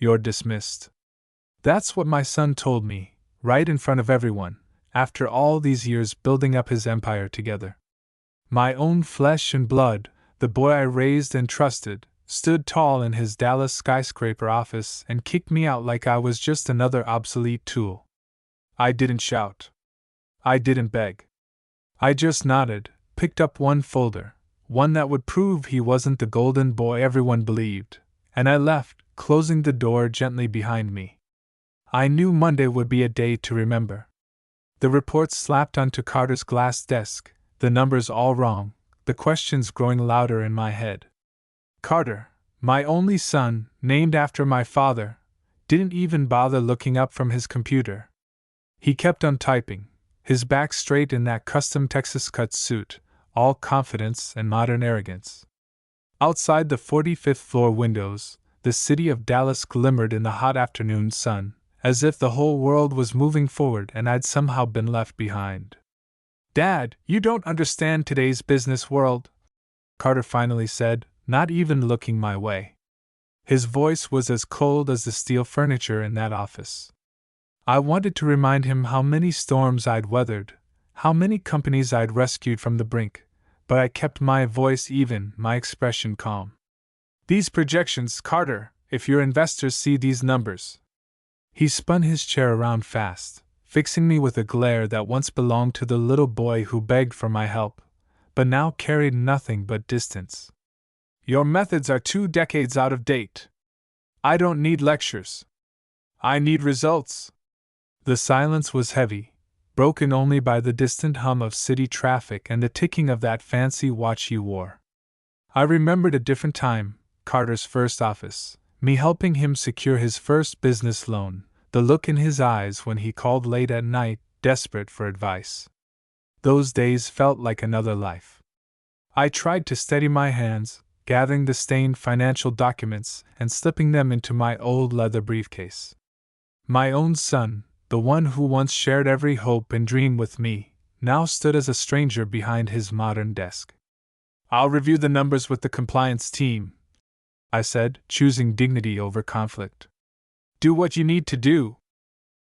You're dismissed. That's what my son told me, right in front of everyone, after all these years building up his empire together. My own flesh and blood, the boy I raised and trusted, stood tall in his Dallas skyscraper office and kicked me out like I was just another obsolete tool. I didn't shout. I didn't beg. I just nodded, picked up one folder, one that would prove he wasn't the golden boy everyone believed, and I left, closing the door gently behind me. I knew Monday would be a day to remember. The reports slapped onto Carter's glass desk, the numbers all wrong, the questions growing louder in my head. Carter, my only son, named after my father, didn't even bother looking up from his computer. He kept on typing, his back straight in that custom Texas-cut suit, all confidence and modern arrogance. Outside the 45th floor windows, the city of Dallas glimmered in the hot afternoon sun, as if the whole world was moving forward and I'd somehow been left behind. "Dad, you don't understand today's business world," Carter finally said, not even looking my way. His voice was as cold as the steel furniture in that office. I wanted to remind him how many storms I'd weathered, how many companies I'd rescued from the brink, but I kept my voice even, my expression calm. "These projections, Carter, if your investors see these numbers." He spun his chair around fast, fixing me with a glare that once belonged to the little boy who begged for my help, but now carried nothing but distance. "Your methods are 2 decades out of date. I don't need lectures. I need results." The silence was heavy, broken only by the distant hum of city traffic and the ticking of that fancy watch he wore. I remembered a different time, Carter's first office, me helping him secure his first business loan, the look in his eyes when he called late at night, desperate for advice. Those days felt like another life. I tried to steady my hands, gathering the stained financial documents and slipping them into my old leather briefcase. My own son, the one who once shared every hope and dream with me, now stood as a stranger behind his modern desk. "I'll review the numbers with the compliance team," I said, choosing dignity over conflict. "Do what you need to do."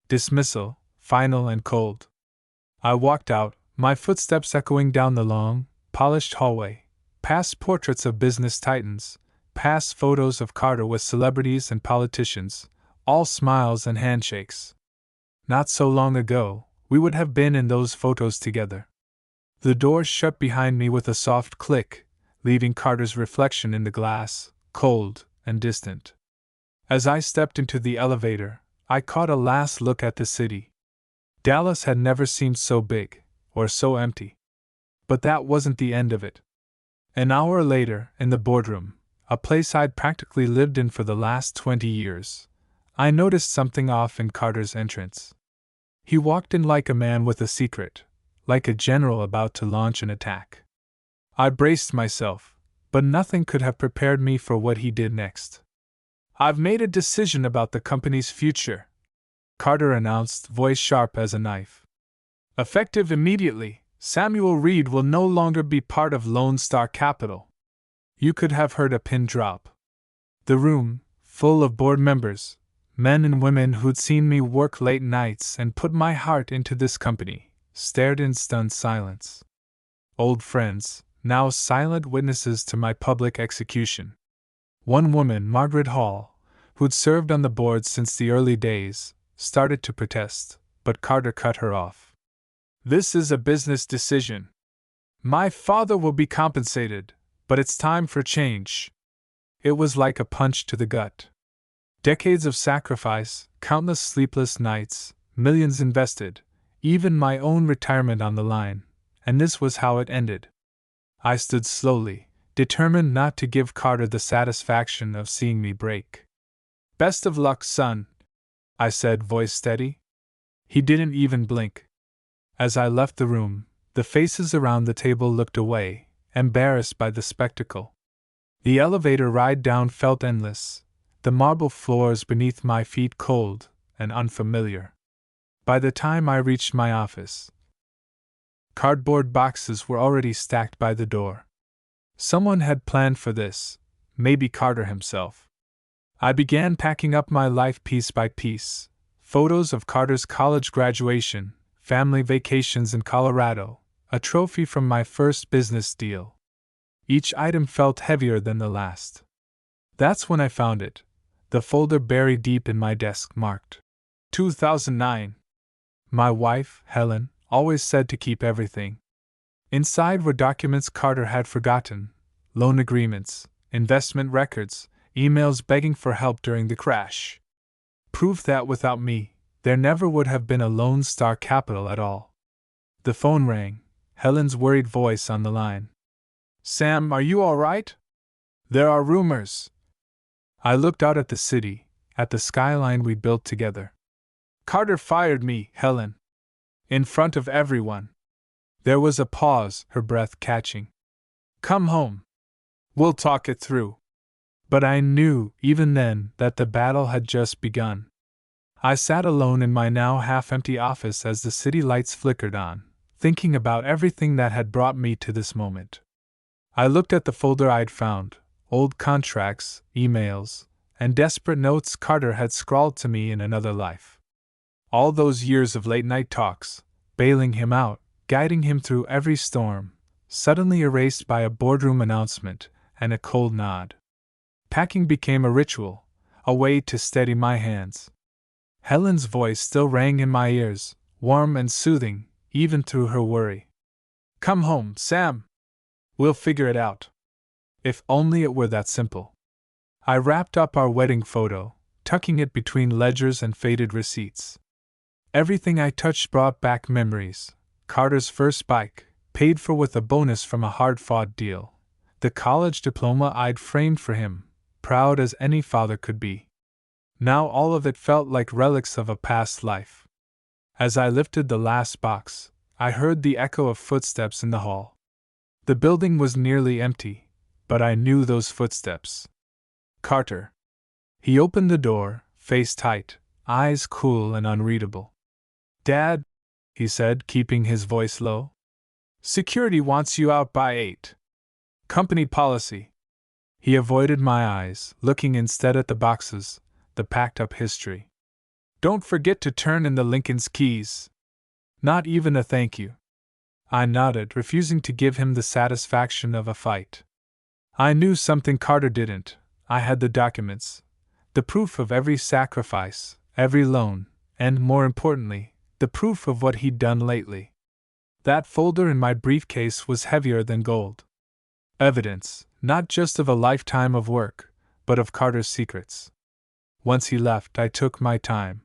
Dismissal, final and cold. I walked out, my footsteps echoing down the long, polished hallway, past portraits of business titans, past photos of Carter with celebrities and politicians, all smiles and handshakes. Not so long ago, we would have been in those photos together. The door shut behind me with a soft click, leaving Carter's reflection in the glass, cold and distant. As I stepped into the elevator, I caught a last look at the city. Dallas had never seemed so big, or so empty. But that wasn't the end of it. An hour later, in the boardroom, a place I'd practically lived in for the last 20 years, I noticed something off in Carter's entrance. He walked in like a man with a secret, like a general about to launch an attack. I braced myself, but nothing could have prepared me for what he did next. "I've made a decision about the company's future," Carter announced, voice sharp as a knife. "Effective immediately, Samuel Reed will no longer be part of Lone Star Capital." You could have heard a pin drop. The room, full of board members, men and women who'd seen me work late nights and put my heart into this company, stared in stunned silence. Old friends, now silent witnesses to my public execution. One woman, Margaret Hall, who'd served on the board since the early days, started to protest, but Carter cut her off. "This is a business decision. My father will be compensated, but it's time for change." It was like a punch to the gut. Decades of sacrifice, countless sleepless nights, millions invested, even my own retirement on the line, and this was how it ended. I stood slowly, determined not to give Carter the satisfaction of seeing me break. "Best of luck, son," I said, voice steady. He didn't even blink. As I left the room, the faces around the table looked away, embarrassed by the spectacle. The elevator ride down felt endless, the marble floors beneath my feet cold and unfamiliar. By the time I reached my office, cardboard boxes were already stacked by the door. Someone had planned for this, maybe Carter himself. I began packing up my life piece by piece. Photos of Carter's college graduation, family vacations in Colorado, a trophy from my first business deal. Each item felt heavier than the last. That's when I found it, the folder buried deep in my desk marked 2009. My wife, Helen, always said to keep everything. Inside were documents Carter had forgotten, loan agreements, investment records, emails begging for help during the crash. Proof that without me, there never would have been a Lone Star Capital at all. The phone rang, Helen's worried voice on the line. "Sam, are you all right? There are rumors." I looked out at the city, at the skyline we built together. "Carter fired me, Helen. In front of everyone." There was a pause, her breath catching. "Come home. We'll talk it through." But I knew, even then, that the battle had just begun. I sat alone in my now half-empty office as the city lights flickered on, thinking about everything that had brought me to this moment. I looked at the folder I'd found, old contracts, emails, and desperate notes Carter had scrawled to me in another life. All those years of late-night talks, bailing him out, guiding him through every storm, suddenly erased by a boardroom announcement and a cold nod. Packing became a ritual, a way to steady my hands. Helen's voice still rang in my ears, warm and soothing, even through her worry. "Come home, Sam. We'll figure it out." If only it were that simple. I wrapped up our wedding photo, tucking it between ledgers and faded receipts. Everything I touched brought back memories. Carter's first bike, paid for with a bonus from a hard-fought deal. The college diploma I'd framed for him, proud as any father could be. Now all of it felt like relics of a past life. As I lifted the last box, I heard the echo of footsteps in the hall. The building was nearly empty, but I knew those footsteps. Carter. He opened the door, face tight, eyes cool and unreadable. "Dad," he said, keeping his voice low. "Security wants you out by 8. Company policy." He avoided my eyes, looking instead at the boxes, the packed-up history. "Don't forget to turn in the Lincoln's keys." Not even a thank you. I nodded, refusing to give him the satisfaction of a fight. I knew something Carter didn't. I had the documents, the proof of every sacrifice, every loan, and, more importantly, the proof of what he'd done lately. That folder in my briefcase was heavier than gold. Evidence, not just of a lifetime of work, but of Carter's secrets. Once he left, I took my time.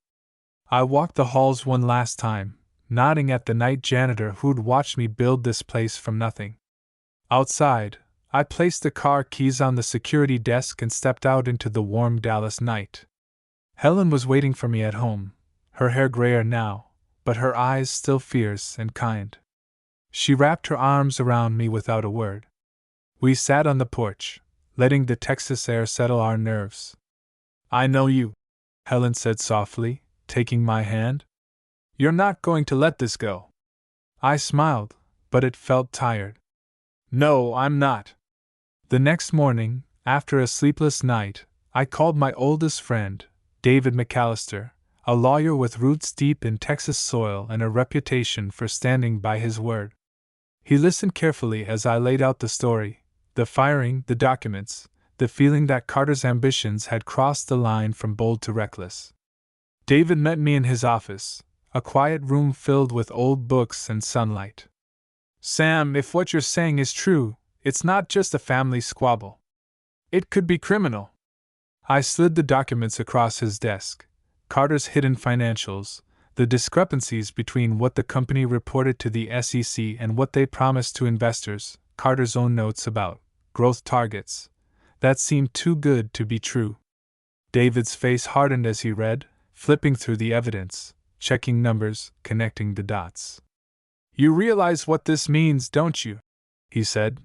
I walked the halls one last time, nodding at the night janitor who'd watched me build this place from nothing. Outside, I placed the car keys on the security desk and stepped out into the warm Dallas night. Helen was waiting for me at home, her hair grayer now, but her eyes still fierce and kind. She wrapped her arms around me without a word. We sat on the porch, letting the Texas air settle our nerves. "I know you," Helen said softly, taking my hand. "You're not going to let this go." I smiled, but it felt tired. "No, I'm not." The next morning, after a sleepless night, I called my oldest friend, David McAllister, a lawyer with roots deep in Texas soil and a reputation for standing by his word. He listened carefully as I laid out the story, the firing, the documents, the feeling that Carter's ambitions had crossed the line from bold to reckless. David met me in his office, a quiet room filled with old books and sunlight. "Sam, if what you're saying is true, it's not just a family squabble. It could be criminal." I slid the documents across his desk. Carter's hidden financials, the discrepancies between what the company reported to the SEC and what they promised to investors, Carter's own notes about growth targets. That seemed too good to be true. David's face hardened as he read, flipping through the evidence, checking numbers, connecting the dots. "You realize what this means, don't you?" he said.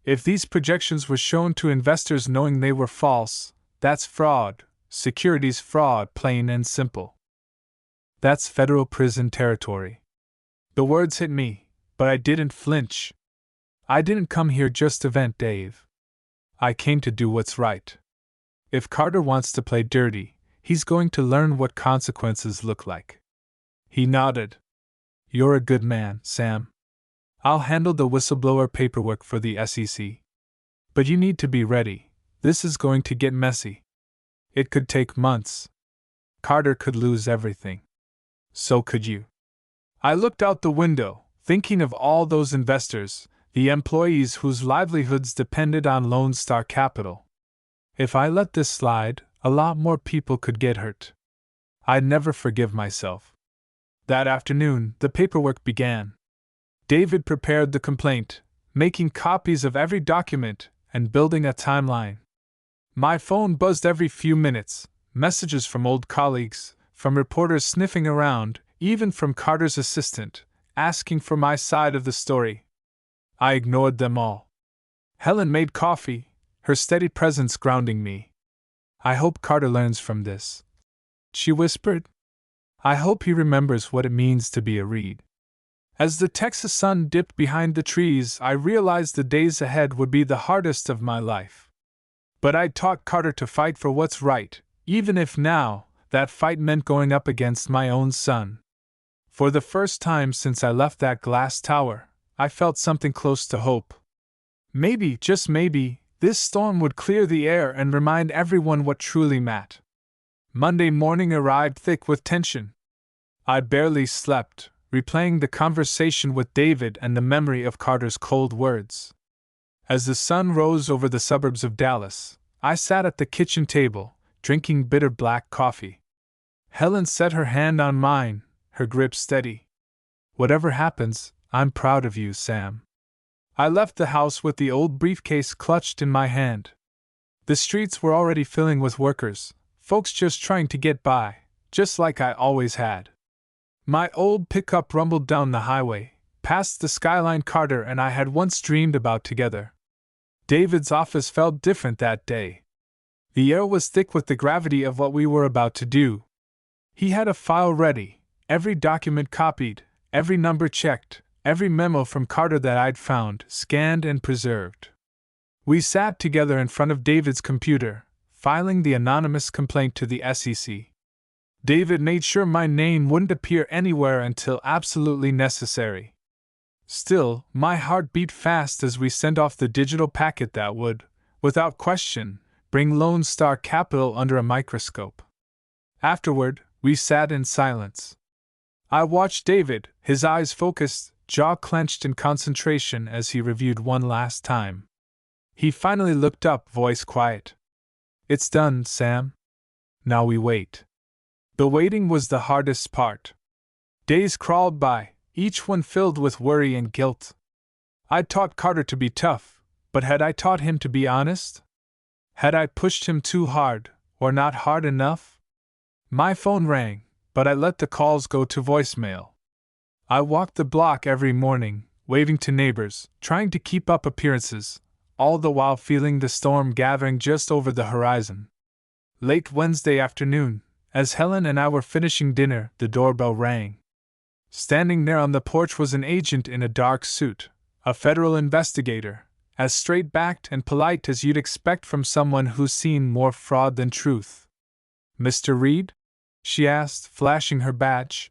"If these projections were shown to investors knowing they were false, that's fraud, securities fraud, plain and simple. That's federal prison territory." The words hit me, but I didn't flinch. I didn't come here just to vent, Dave. I came to do what's right. If Carter wants to play dirty, he's going to learn what consequences look like. He nodded. You're a good man, Sam. I'll handle the whistleblower paperwork for the SEC. But you need to be ready. This is going to get messy. It could take months. Carter could lose everything. So could you. I looked out the window, thinking of all those investors, the employees whose livelihoods depended on Lone Star Capital. If I let this slide, a lot more people could get hurt. I'd never forgive myself. That afternoon, the paperwork began. David prepared the complaint, making copies of every document and building a timeline. My phone buzzed every few minutes, messages from old colleagues, from reporters sniffing around, even from Carter's assistant, asking for my side of the story. I ignored them all. Helen made coffee, her steady presence grounding me. I hope Carter learns from this, she whispered. I hope he remembers what it means to be a Reed. As the Texas sun dipped behind the trees, I realized the days ahead would be the hardest of my life. But I'd taught Carter to fight for what's right, even if now that fight meant going up against my own son. For the first time since I left that glass tower, I felt something close to hope. Maybe, just maybe, this storm would clear the air and remind everyone what truly mattered. Monday morning arrived thick with tension. I barely slept, replaying the conversation with David and the memory of Carter's cold words. As the sun rose over the suburbs of Dallas, I sat at the kitchen table, drinking bitter black coffee. Helen set her hand on mine, her grip steady. Whatever happens, I'm proud of you, Sam. I left the house with the old briefcase clutched in my hand. The streets were already filling with workers, folks just trying to get by, just like I always had. My old pickup rumbled down the highway, past the skyline Carter and I had once dreamed about together. David's office felt different that day. The air was thick with the gravity of what we were about to do. He had a file ready, every document copied, every number checked, every memo from Carter that I'd found, scanned and preserved. We sat together in front of David's computer, filing the anonymous complaint to the SEC. David made sure my name wouldn't appear anywhere until absolutely necessary. Still, my heart beat fast as we sent off the digital packet that would, without question, bring Lone Star Capital under a microscope. Afterward, we sat in silence. I watched David, his eyes focused, jaw clenched in concentration as he reviewed one last time. He finally looked up, voice quiet. It's done, Sam. Now we wait. The waiting was the hardest part. Days crawled by, each one filled with worry and guilt. I'd taught Carter to be tough, but had I taught him to be honest? Had I pushed him too hard, or not hard enough? My phone rang, but I let the calls go to voicemail. I walked the block every morning, waving to neighbors, trying to keep up appearances, all the while feeling the storm gathering just over the horizon. Late Wednesday afternoon, as Helen and I were finishing dinner, the doorbell rang. Standing there on the porch was an agent in a dark suit, a federal investigator, as straight-backed and polite as you'd expect from someone who's seen more fraud than truth. Mr. Reed? She asked, flashing her badge.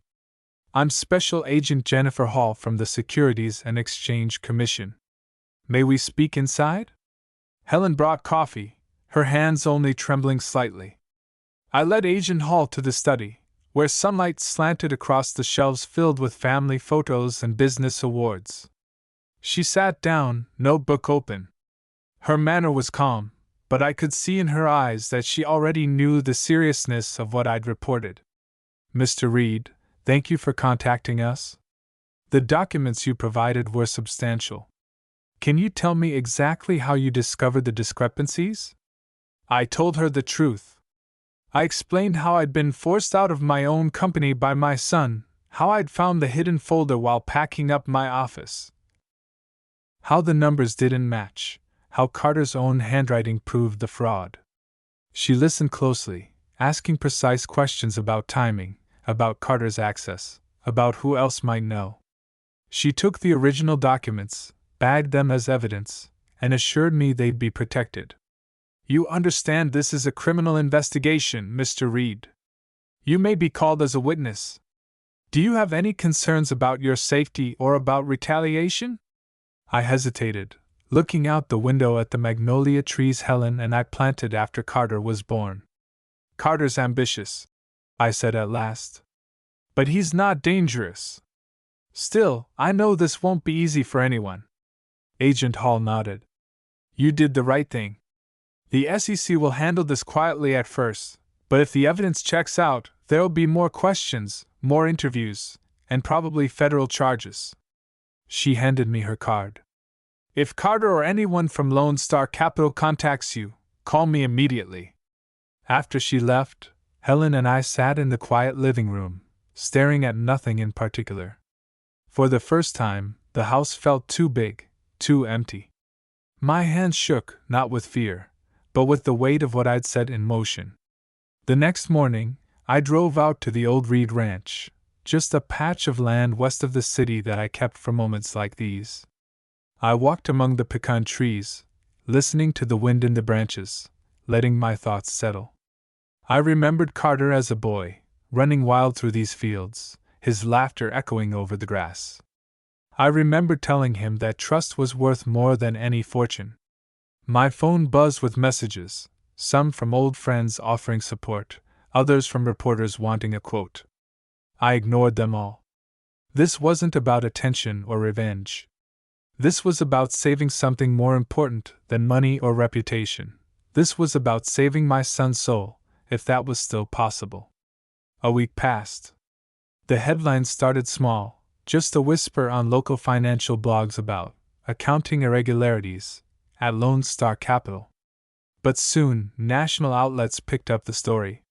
I'm Special Agent Jennifer Hall from the Securities and Exchange Commission. May we speak inside? Helen brought coffee, her hands only trembling slightly. I led Agent Hall to the study, where sunlight slanted across the shelves filled with family photos and business awards. She sat down, notebook open. Her manner was calm, but I could see in her eyes that she already knew the seriousness of what I'd reported. Mr. Reed, thank you for contacting us. The documents you provided were substantial. Can you tell me exactly how you discovered the discrepancies? I told her the truth. I explained how I'd been forced out of my own company by my son, how I'd found the hidden folder while packing up my office, how the numbers didn't match, how Carter's own handwriting proved the fraud. She listened closely, asking precise questions about timing, about Carter's access, about who else might know. She took the original documents, bagged them as evidence, and assured me they'd be protected. You understand this is a criminal investigation, Mr. Reed. You may be called as a witness. Do you have any concerns about your safety or about retaliation? I hesitated, looking out the window at the magnolia trees Helen and I planted after Carter was born. Carter's ambitious, I said at last. But he's not dangerous. Still, I know this won't be easy for anyone. Agent Hall nodded. You did the right thing. The SEC will handle this quietly at first, but if the evidence checks out, there'll be more questions, more interviews, and probably federal charges. She handed me her card. If Carter or anyone from Lone Star Capital contacts you, call me immediately. After she left, Helen and I sat in the quiet living room, staring at nothing in particular. For the first time, the house felt too big, too empty. My hands shook, not with fear, but with the weight of what I'd set in motion. The next morning, I drove out to the old Reed Ranch, just a patch of land west of the city that I kept for moments like these. I walked among the pecan trees, listening to the wind in the branches, letting my thoughts settle. I remembered Carter as a boy, running wild through these fields, his laughter echoing over the grass. I remembered telling him that trust was worth more than any fortune. My phone buzzed with messages, some from old friends offering support, others from reporters wanting a quote. I ignored them all. This wasn't about attention or revenge. This was about saving something more important than money or reputation. This was about saving my son's soul, if that was still possible. A week passed. The headlines started small, just a whisper on local financial blogs about accounting irregularities at Lone Star Capital. But soon, national outlets picked up the story.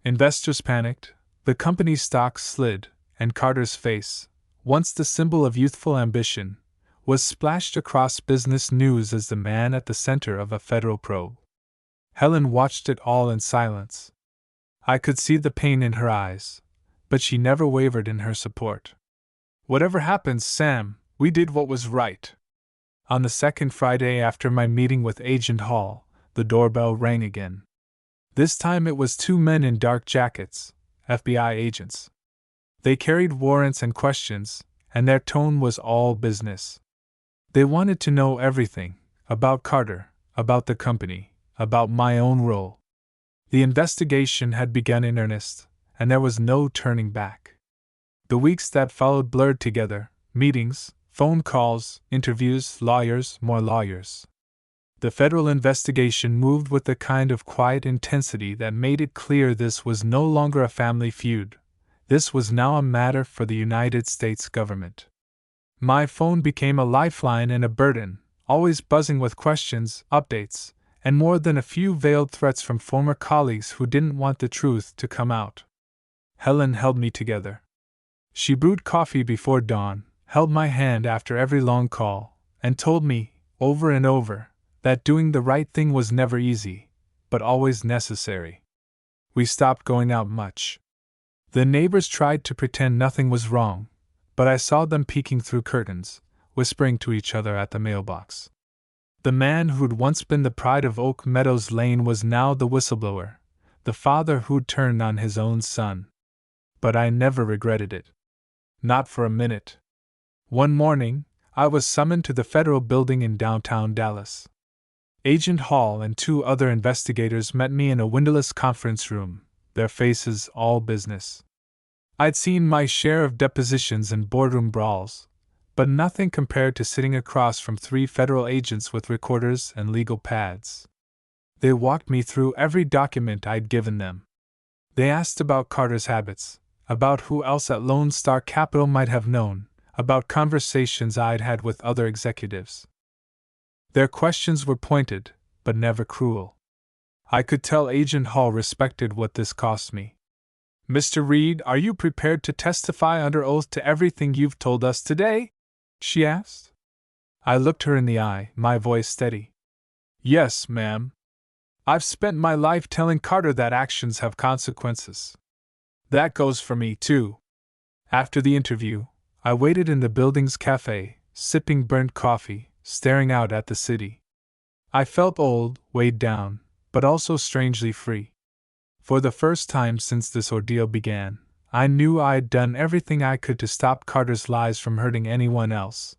Investors panicked, the company's stocks slid, and Carter's face, once the symbol of youthful ambition, was splashed across business news as the man at the center of a federal probe. Helen watched it all in silence. I could see the pain in her eyes, but she never wavered in her support. Whatever happens, Sam, we did what was right. On the second Friday after my meeting with Agent Hall, the doorbell rang again. This time it was two men in dark jackets, FBI agents. They carried warrants and questions, and their tone was all business. They wanted to know everything, about Carter, about the company, about my own role. The investigation had begun in earnest, and there was no turning back. The weeks that followed blurred together, meetings, phone calls, interviews, lawyers, more lawyers. The federal investigation moved with the kind of quiet intensity that made it clear this was no longer a family feud. This was now a matter for the United States government. My phone became a lifeline and a burden, always buzzing with questions, updates, and more than a few veiled threats from former colleagues who didn't want the truth to come out. Helen held me together. She brewed coffee before dawn, held my hand after every long call, and told me, over and over, that doing the right thing was never easy, but always necessary. We stopped going out much. The neighbors tried to pretend nothing was wrong, but I saw them peeking through curtains, whispering to each other at the mailbox. The man who'd once been the pride of Oak Meadows Lane was now the whistleblower, the father who'd turned on his own son. But I never regretted it. Not for a minute. One morning, I was summoned to the federal building in downtown Dallas. Agent Hall and two other investigators met me in a windowless conference room, their faces all business. I'd seen my share of depositions and boardroom brawls, but nothing compared to sitting across from three federal agents with recorders and legal pads. They walked me through every document I'd given them. They asked about Carter's habits, about who else at Lone Star Capital might have known, about conversations I'd had with other executives. Their questions were pointed, but never cruel. I could tell Agent Hall respected what this cost me. Mr. Reed, are you prepared to testify under oath to everything you've told us today? She asked. I looked her in the eye, my voice steady. Yes, ma'am. I've spent my life telling Carter that actions have consequences. That goes for me, too. After the interview, I waited in the building's cafe, sipping burnt coffee, staring out at the city. I felt old, weighed down, but also strangely free. For the first time since this ordeal began, I knew I'd done everything I could to stop Carter's lies from hurting anyone else.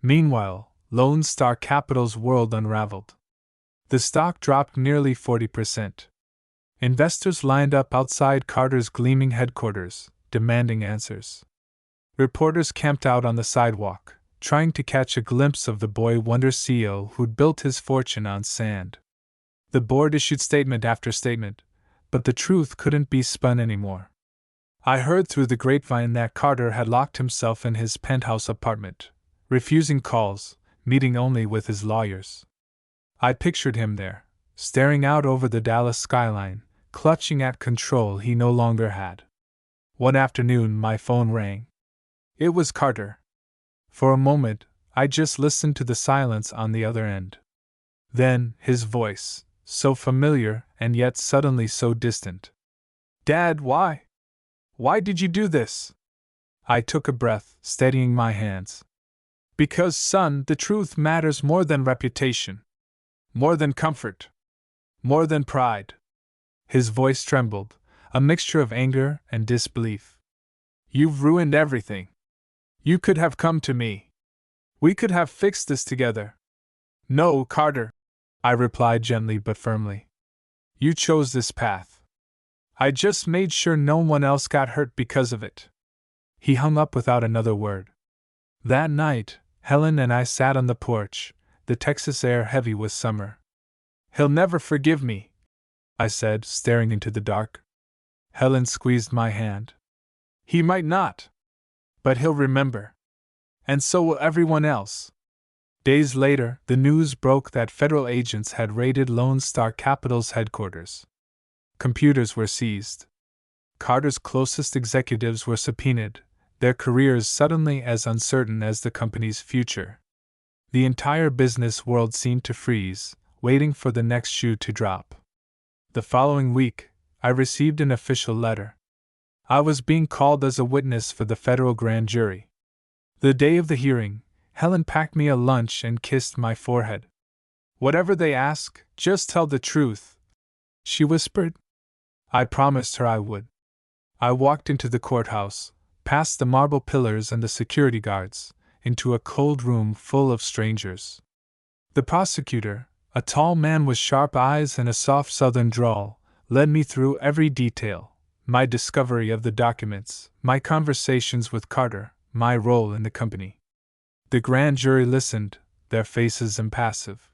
Meanwhile, Lone Star Capital's world unraveled. The stock dropped nearly 40%. Investors lined up outside Carter's gleaming headquarters, demanding answers. Reporters camped out on the sidewalk, trying to catch a glimpse of the boy wonder CEO who'd built his fortune on sand. The board issued statement after statement, but the truth couldn't be spun anymore. I heard through the grapevine that Carter had locked himself in his penthouse apartment, refusing calls, meeting only with his lawyers. I pictured him there, staring out over the Dallas skyline, clutching at control he no longer had. One afternoon my phone rang. It was Carter. For a moment, I just listened to the silence on the other end. Then, his voice, so familiar and yet suddenly so distant. "Dad, why? Why did you do this?" I took a breath, steadying my hands. "Because, son, the truth matters more than reputation. More than comfort. More than pride." His voice trembled, a mixture of anger and disbelief. "You've ruined everything. You could have come to me. We could have fixed this together." "No, Carter," I replied gently but firmly. "You chose this path. I just made sure no one else got hurt because of it." He hung up without another word. That night, Helen and I sat on the porch, the Texas air heavy with summer. "He'll never forgive me," I said, staring into the dark. Helen squeezed my hand. "He might not. But he'll remember. And so will everyone else." Days later, the news broke that federal agents had raided Lone Star Capital's headquarters. Computers were seized. Carter's closest executives were subpoenaed, their careers suddenly as uncertain as the company's future. The entire business world seemed to freeze, waiting for the next shoe to drop. The following week, I received an official letter. I was being called as a witness for the federal grand jury. The day of the hearing, Helen packed me a lunch and kissed my forehead. "Whatever they ask, just tell the truth," she whispered. I promised her I would. I walked into the courthouse, past the marble pillars and the security guards, into a cold room full of strangers. The prosecutor, a tall man with sharp eyes and a soft southern drawl, led me through every detail: my discovery of the documents, my conversations with Carter, my role in the company. The grand jury listened, their faces impassive.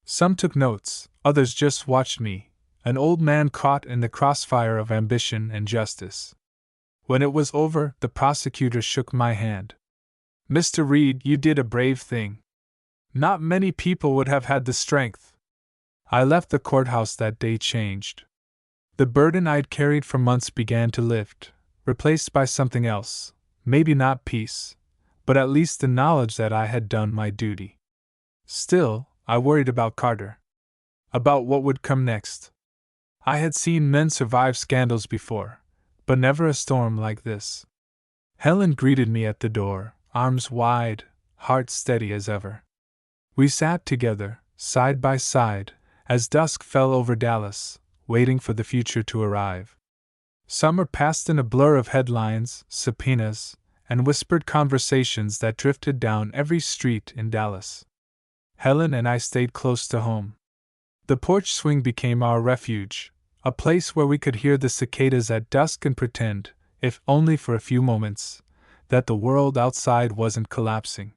Some took notes, others just watched me, an old man caught in the crossfire of ambition and justice. When it was over, the prosecutor shook my hand. "Mr. Reed, you did a brave thing. Not many people would have had the strength." I left the courthouse that day changed. The burden I'd carried for months began to lift, replaced by something else, maybe not peace, but at least the knowledge that I had done my duty. Still, I worried about Carter. About what would come next. I had seen men survive scandals before, but never a storm like this. Helen greeted me at the door, arms wide, heart steady as ever. We sat together, side by side, as dusk fell over Dallas, waiting for the future to arrive. Summer passed in a blur of headlines, subpoenas, and whispered conversations that drifted down every street in Dallas. Helen and I stayed close to home. The porch swing became our refuge, a place where we could hear the cicadas at dusk and pretend, if only for a few moments, that the world outside wasn't collapsing.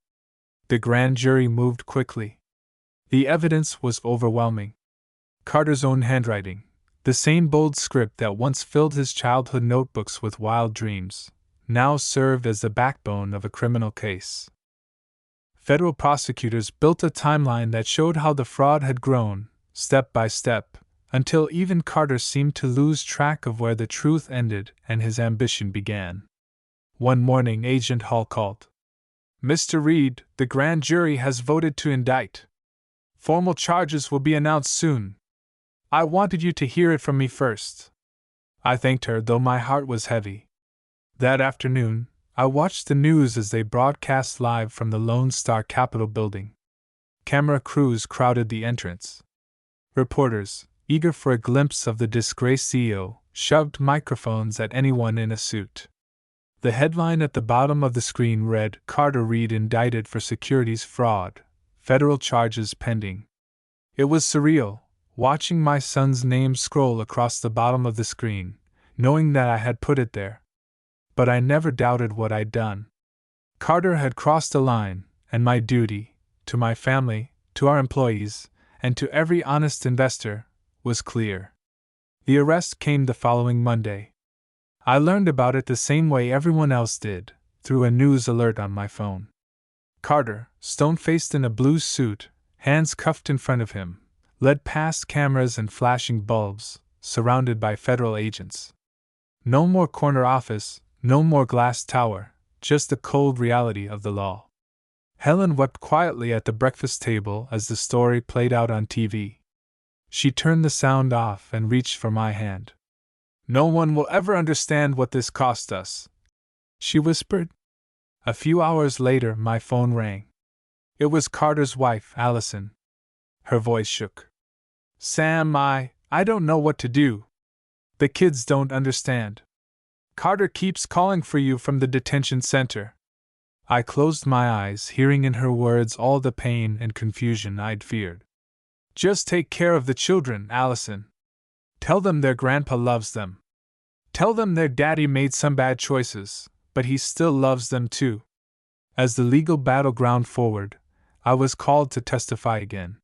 The grand jury moved quickly. The evidence was overwhelming. Carter's own handwriting, the same bold script that once filled his childhood notebooks with wild dreams, now served as the backbone of a criminal case. Federal prosecutors built a timeline that showed how the fraud had grown, step by step, until even Carter seemed to lose track of where the truth ended and his ambition began. One morning, Agent Hall called. "Mr. Reed, the grand jury has voted to indict. Formal charges will be announced soon. I wanted you to hear it from me first." I thanked her, though my heart was heavy. That afternoon, I watched the news as they broadcast live from the Lone Star Capitol building. Camera crews crowded the entrance. Reporters, eager for a glimpse of the disgraced CEO, shoved microphones at anyone in a suit. The headline at the bottom of the screen read, "Carter Reed indicted for securities fraud, federal charges pending." It was surreal, watching my son's name scroll across the bottom of the screen, knowing that I had put it there. But I never doubted what I'd done. Carter had crossed a line, and my duty, to my family, to our employees, and to every honest investor, was clear. The arrest came the following Monday. I learned about it the same way everyone else did, through a news alert on my phone. Carter, stone-faced in a blue suit, hands cuffed in front of him, led past cameras and flashing bulbs, surrounded by federal agents. No more corner office, no more glass tower, just the cold reality of the law. Helen wept quietly at the breakfast table as the story played out on TV. She turned the sound off and reached for my hand. "No one will ever understand what this cost us," she whispered. A few hours later, my phone rang. It was Carter's wife, Allison. Her voice shook. "Sam, I don't know what to do. The kids don't understand. Carter keeps calling for you from the detention center." I closed my eyes, hearing in her words all the pain and confusion I'd feared. "Just take care of the children, Allison. Tell them their grandpa loves them. Tell them their daddy made some bad choices, but he still loves them too." As the legal battle ground forward, I was called to testify again.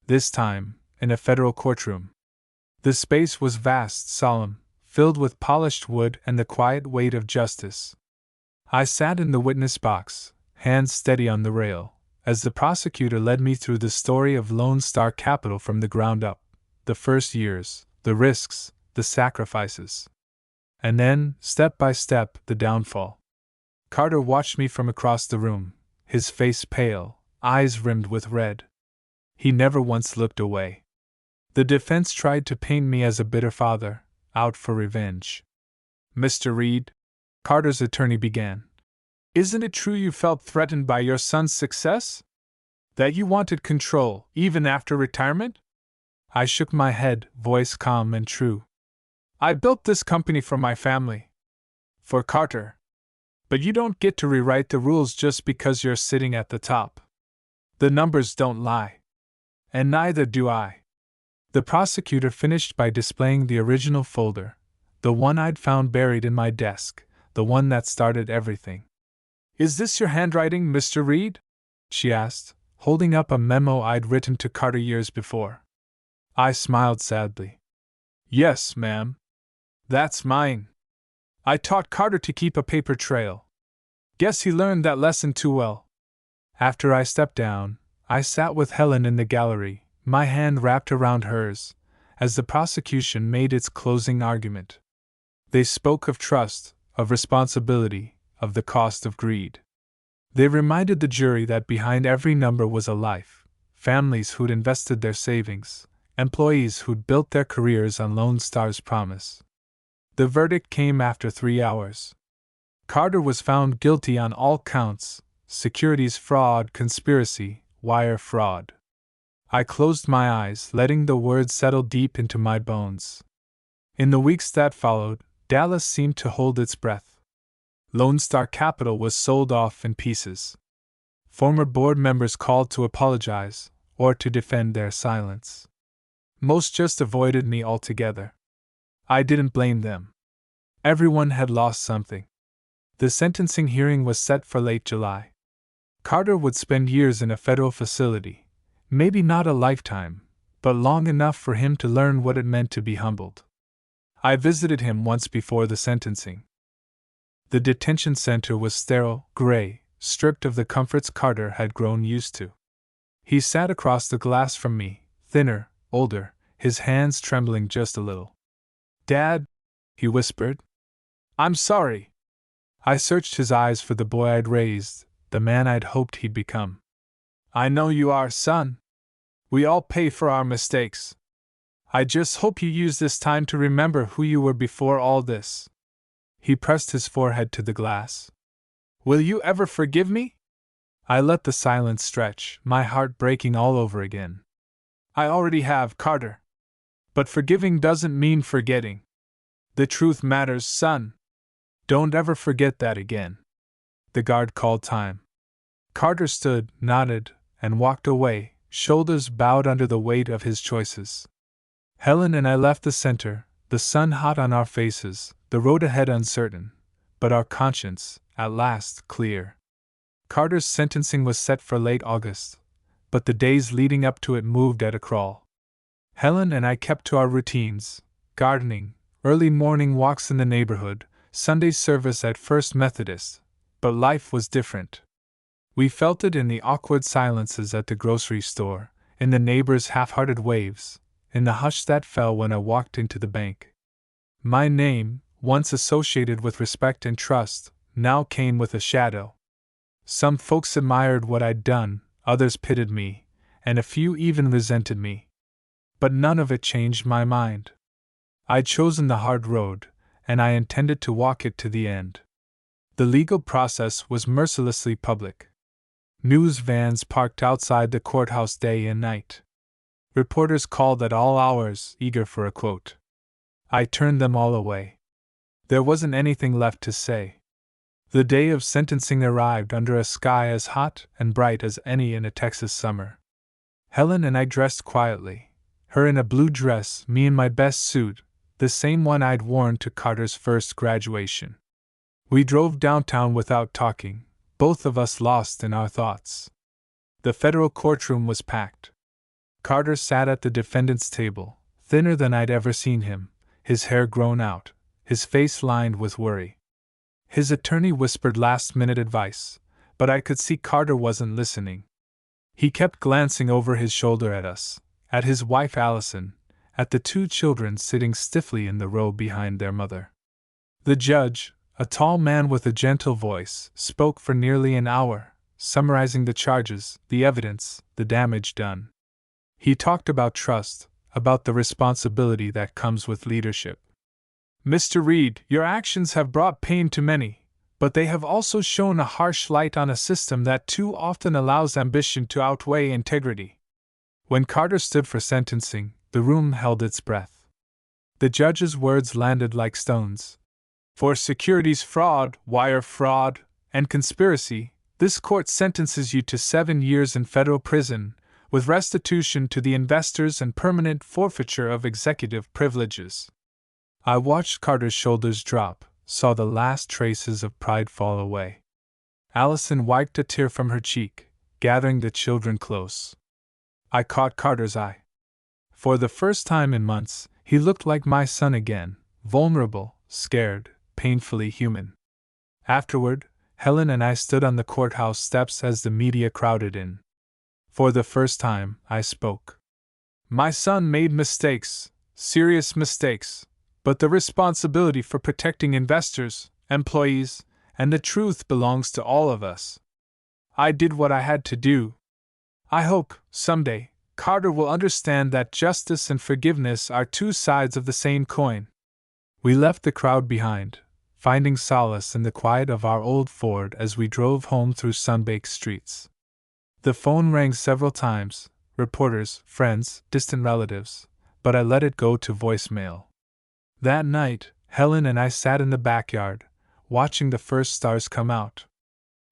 This time, in a federal courtroom. The space was vast, solemn, filled with polished wood and the quiet weight of justice. I sat in the witness box, hands steady on the rail, as the prosecutor led me through the story of Lone Star Capital from the ground up, the first years, the risks, the sacrifices. And then, step by step, the downfall. Carter watched me from across the room, his face pale, eyes rimmed with red. He never once looked away. The defense tried to paint me as a bitter father, out for revenge. "Mr. Reed," Carter's attorney began, "isn't it true you felt threatened by your son's success? That you wanted control, even after retirement?" I shook my head, voice calm and true. "I built this company for my family. For Carter. But you don't get to rewrite the rules just because you're sitting at the top. The numbers don't lie. And neither do I." The prosecutor finished by displaying the original folder, the one I'd found buried in my desk, the one that started everything. "Is this your handwriting, Mr. Reed?" she asked, holding up a memo I'd written to Carter years before. I smiled sadly. "Yes, ma'am. That's mine. I taught Carter to keep a paper trail. Guess he learned that lesson too well." After I stepped down, I sat with Helen in the gallery, my hand wrapped around hers, as the prosecution made its closing argument. They spoke of trust, of responsibility, of the cost of greed. They reminded the jury that behind every number was a life, families who'd invested their savings, employees who'd built their careers on Lone Star's promise. The verdict came after 3 hours. Carter was found guilty on all counts: securities fraud, conspiracy, wire fraud. I closed my eyes, letting the words settle deep into my bones. In the weeks that followed, Dallas seemed to hold its breath. Lone Star Capital was sold off in pieces. Former board members called to apologize, or to defend their silence. Most just avoided me altogether. I didn't blame them. Everyone had lost something. The sentencing hearing was set for late July. Carter would spend years in a federal facility, maybe not a lifetime, but long enough for him to learn what it meant to be humbled. I visited him once before the sentencing. The detention center was sterile, gray, stripped of the comforts Carter had grown used to. He sat across the glass from me, thinner, older, his hands trembling just a little. "Dad," he whispered. "I'm sorry." I searched his eyes for the boy I'd raised, the man I'd hoped he'd become. "I know you are, son. We all pay for our mistakes. I just hope you use this time to remember who you were before all this." He pressed his forehead to the glass. "Will you ever forgive me?" I let the silence stretch, my heart breaking all over again. "I already have, Carter. But forgiving doesn't mean forgetting. The truth matters, son. Don't ever forget that again. The guard called time. Carter stood, nodded, and walked away, shoulders bowed under the weight of his choices. Helen and I left the center, the sun hot on our faces, the road ahead uncertain, but our conscience, at last, clear. Carter's sentencing was set for late August, but the days leading up to it moved at a crawl. Helen and I kept to our routines: gardening, early morning walks in the neighborhood, Sunday service at First Methodist, but life was different. We felt it in the awkward silences at the grocery store, in the neighbors' half-hearted waves, in the hush that fell when I walked into the bank. My name, once associated with respect and trust, now came with a shadow. Some folks admired what I'd done, others pitied me, and a few even resented me. But none of it changed my mind. I'd chosen the hard road, and I intended to walk it to the end. The legal process was mercilessly public. News vans parked outside the courthouse day and night. Reporters called at all hours, eager for a quote. I turned them all away. There wasn't anything left to say. The day of sentencing arrived under a sky as hot and bright as any in a Texas summer. Helen and I dressed quietly, her in a blue dress, me in my best suit, the same one I'd worn to Carter's first graduation. We drove downtown without talking, both of us lost in our thoughts. The federal courtroom was packed. Carter sat at the defendant's table, thinner than I'd ever seen him, his hair grown out, his face lined with worry. His attorney whispered last-minute advice, but I could see Carter wasn't listening. He kept glancing over his shoulder at us, at his wife Allison, at the two children sitting stiffly in the row behind their mother. The judge, a tall man with a gentle voice, spoke for nearly an hour, summarizing the charges, the evidence, the damage done. He talked about trust, about the responsibility that comes with leadership. Mr. Reed, your actions have brought pain to many, but they have also shown a harsh light on a system that too often allows ambition to outweigh integrity. When Carter stood for sentencing, the room held its breath. The judge's words landed like stones. For securities fraud, wire fraud, and conspiracy, this court sentences you to 7 years in federal prison, with restitution to the investors and permanent forfeiture of executive privileges. I watched Carter's shoulders drop, saw the last traces of pride fall away. Allison wiped a tear from her cheek, gathering the children close. I caught Carter's eye. For the first time in months, he looked like my son again, vulnerable, scared, painfully human. Afterward, Helen and I stood on the courthouse steps as the media crowded in. For the first time, I spoke. My son made mistakes, serious mistakes, but the responsibility for protecting investors, employees, and the truth belongs to all of us. I did what I had to do. I hope, someday, Carter will understand that justice and forgiveness are two sides of the same coin. We left the crowd behind, finding solace in the quiet of our old Ford as we drove home through sun-baked streets. The phone rang several times, reporters, friends, distant relatives, but I let it go to voicemail. That night, Helen and I sat in the backyard, watching the first stars come out.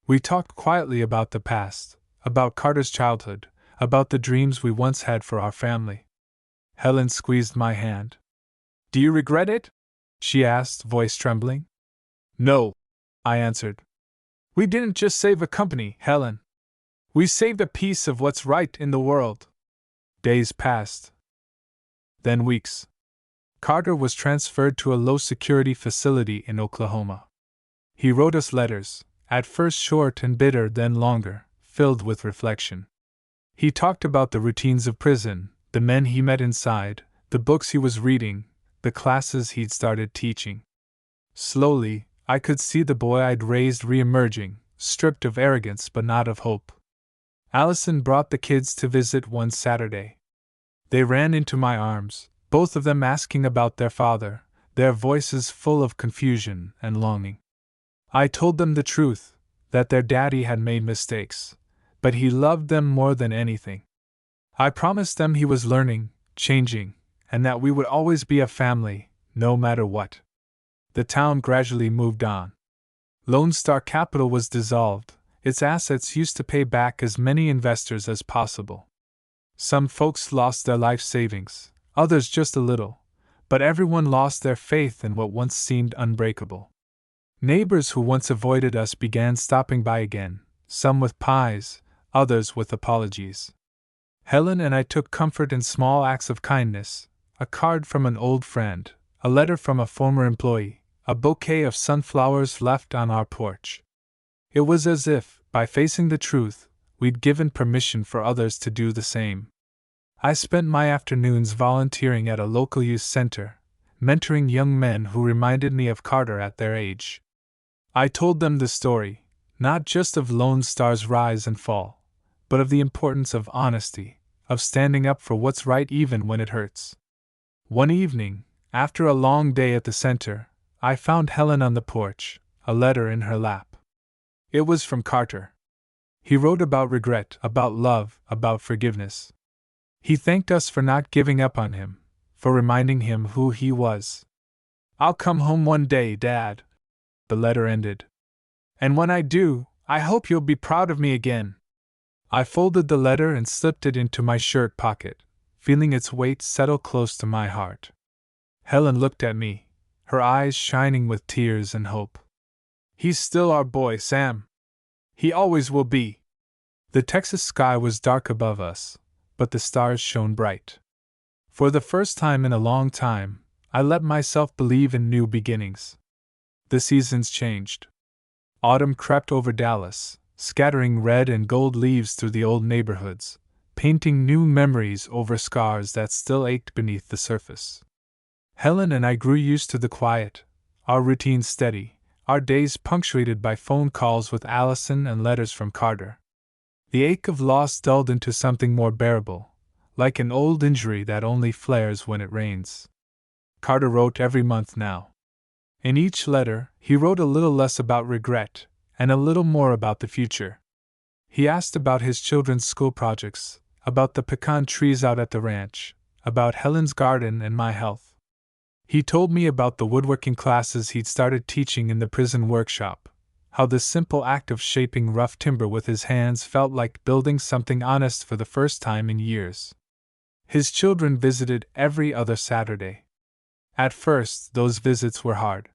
We talked quietly about the past, about Carter's childhood, about the dreams we once had for our family. Helen squeezed my hand. "Do you regret it?" she asked, voice trembling. "No," I answered. "We didn't just save a company, Helen. We saved a piece of what's right in the world." Days passed. Then weeks. Carter was transferred to a low-security facility in Oklahoma. He wrote us letters, at first short and bitter, then longer, filled with reflection. He talked about the routines of prison, the men he met inside, the books he was reading, the classes he'd started teaching. Slowly, I could see the boy I'd raised re-emerging, stripped of arrogance but not of hope. Allison brought the kids to visit one Saturday. They ran into my arms, both of them asking about their father, their voices full of confusion and longing. I told them the truth, that their daddy had made mistakes, but he loved them more than anything. I promised them he was learning, changing, and that we would always be a family, no matter what. The town gradually moved on. Lone Star Capital was dissolved, its assets used to pay back as many investors as possible. Some folks lost their life savings, others just a little, but everyone lost their faith in what once seemed unbreakable. Neighbors who once avoided us began stopping by again, some with pies, others with apologies. Helen and I took comfort in small acts of kindness: a card from an old friend, a letter from a former employee, a bouquet of sunflowers left on our porch. It was as if, by facing the truth, we'd given permission for others to do the same. I spent my afternoons volunteering at a local youth center, mentoring young men who reminded me of Carter at their age. I told them the story, not just of Lone Star's rise and fall, but of the importance of honesty, of standing up for what's right even when it hurts. One evening, after a long day at the center, I found Helen on the porch, a letter in her lap. It was from Carter. He wrote about regret, about love, about forgiveness. He thanked us for not giving up on him, for reminding him who he was. "I'll come home one day, Dad," the letter ended. "And when I do, I hope you'll be proud of me again." I folded the letter and slipped it into my shirt pocket, feeling its weight settle close to my heart. Helen looked at me, her eyes shining with tears and hope. "He's still our boy, Sam. He always will be." The Texas sky was dark above us, but the stars shone bright. For the first time in a long time, I let myself believe in new beginnings. The seasons changed. Autumn crept over Dallas, scattering red and gold leaves through the old neighborhoods, painting new memories over scars that still ached beneath the surface. Helen and I grew used to the quiet, our routine steady, our days punctuated by phone calls with Allison and letters from Carter. The ache of loss dulled into something more bearable, like an old injury that only flares when it rains. Carter wrote every month now. In each letter, he wrote a little less about regret, and a little more about the future. He asked about his children's school projects, about the pecan trees out at the ranch, about Helen's garden and my health. He told me about the woodworking classes he'd started teaching in the prison workshop, how the simple act of shaping rough timber with his hands felt like building something honest for the first time in years. His children visited every other Saturday. At first, those visits were hard.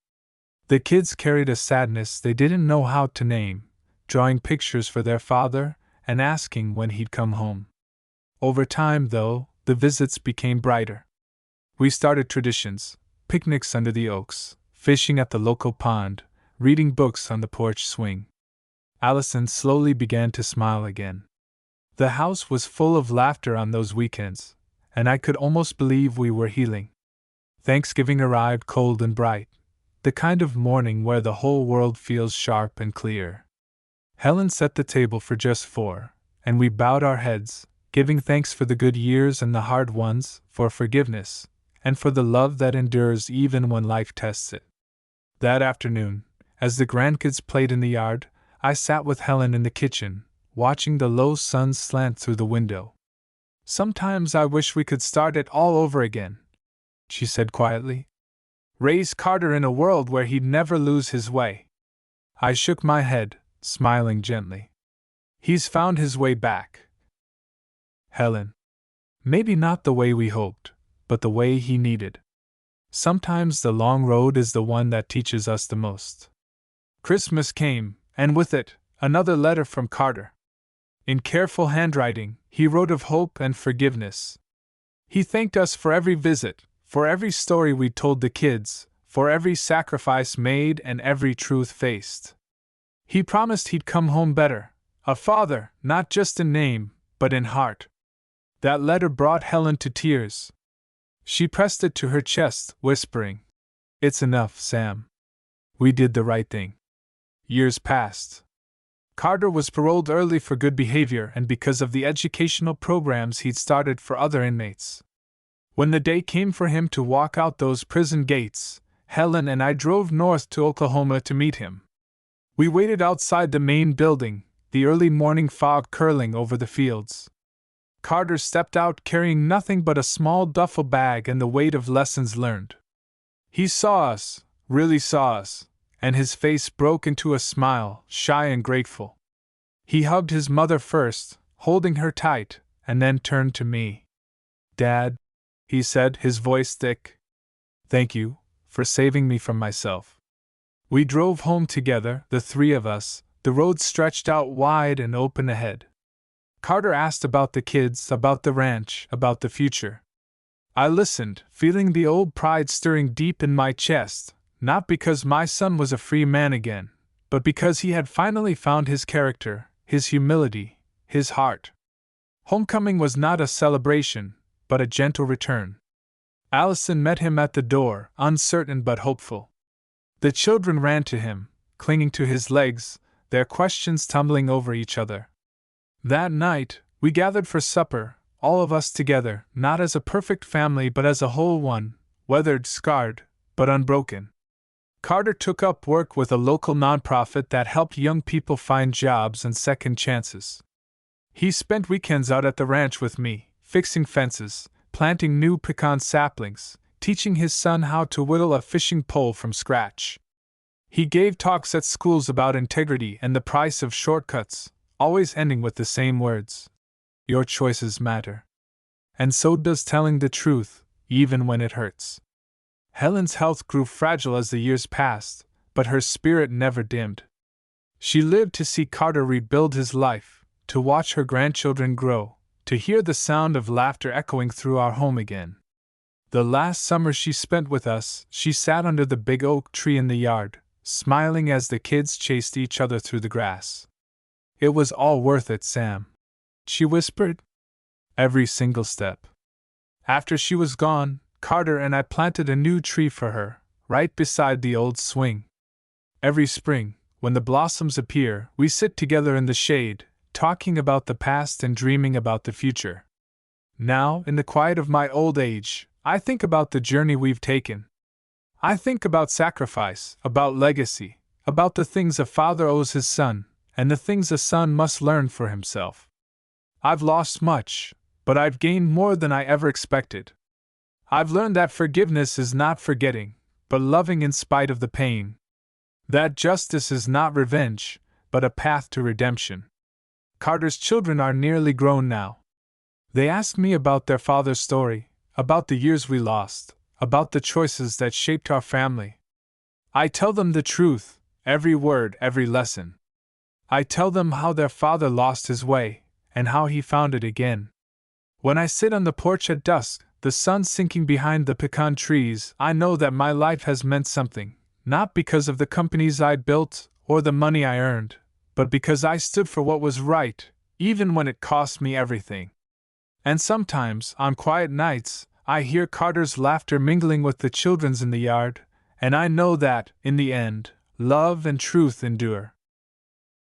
The kids carried a sadness they didn't know how to name, drawing pictures for their father and asking when he'd come home. Over time, though, the visits became brighter. We started traditions: picnics under the oaks, fishing at the local pond, reading books on the porch swing. Allison slowly began to smile again. The house was full of laughter on those weekends, and I could almost believe we were healing. Thanksgiving arrived cold and bright, the kind of morning where the whole world feels sharp and clear. Helen set the table for just 4, and we bowed our heads, giving thanks for the good years and the hard ones, for forgiveness, and for the love that endures even when life tests it. That afternoon, as the grandkids played in the yard, I sat with Helen in the kitchen, watching the low sun slant through the window. "Sometimes I wish we could start it all over again," she said quietly. "Raise Carter in a world where he'd never lose his way." I shook my head, smiling gently. "He's found his way back, Helen. Maybe not the way we hoped, but the way he needed. Sometimes the long road is the one that teaches us the most." Christmas came, and with it, another letter from Carter. In careful handwriting, he wrote of hope and forgiveness. He thanked us for every visit, for every story we told the kids, for every sacrifice made and every truth faced. He promised he'd come home better, a father, not just in name, but in heart. That letter brought Helen to tears. She pressed it to her chest, whispering, "It's enough, Sam. We did the right thing." Years passed. Carter was paroled early for good behavior and because of the educational programs he'd started for other inmates. When the day came for him to walk out those prison gates, Helen and I drove north to Oklahoma to meet him. We waited outside the main building, the early morning fog curling over the fields. Carter stepped out carrying nothing but a small duffel bag and the weight of lessons learned. He saw us, really saw us, and his face broke into a smile, shy and grateful. He hugged his mother first, holding her tight, and then turned to me. "Dad," he said, his voice thick. "Thank you for saving me from myself." We drove home together, the three of us, the road stretched out wide and open ahead. Carter asked about the kids, about the ranch, about the future. I listened, feeling the old pride stirring deep in my chest, not because my son was a free man again, but because he had finally found his character, his humility, his heart. Homecoming was not a celebration, but a gentle return. Allison met him at the door, uncertain but hopeful. The children ran to him, clinging to his legs, their questions tumbling over each other. That night, we gathered for supper, all of us together, not as a perfect family but as a whole one, weathered, scarred, but unbroken. Carter took up work with a local nonprofit that helped young people find jobs and second chances. He spent weekends out at the ranch with me, fixing fences, planting new pecan saplings, teaching his son how to whittle a fishing pole from scratch. He gave talks at schools about integrity and the price of shortcuts, always ending with the same words: "Your choices matter." And so does telling the truth, even when it hurts. Helen's health grew fragile as the years passed, but her spirit never dimmed. She lived to see Carter rebuild his life, to watch her grandchildren grow, to hear the sound of laughter echoing through our home again. The last summer she spent with us, she sat under the big oak tree in the yard, smiling as the kids chased each other through the grass. "It was all worth it, Sam," she whispered. "Every single step." After she was gone, Carter and I planted a new tree for her, right beside the old swing. Every spring, when the blossoms appear, we sit together in the shade, talking about the past and dreaming about the future. Now, in the quiet of my old age, I think about the journey we've taken. I think about sacrifice, about legacy, about the things a father owes his son, and the things a son must learn for himself. I've lost much, but I've gained more than I ever expected. I've learned that forgiveness is not forgetting, but loving in spite of the pain. That justice is not revenge, but a path to redemption. Carter's children are nearly grown now. They ask me about their father's story, about the years we lost, about the choices that shaped our family. I tell them the truth, every word, every lesson. I tell them how their father lost his way, and how he found it again. When I sit on the porch at dusk, the sun sinking behind the pecan trees, I know that my life has meant something, not because of the companies I built or the money I earned, but because I stood for what was right, even when it cost me everything. And sometimes, on quiet nights, I hear Carter's laughter mingling with the children's in the yard, and I know that, in the end, love and truth endure.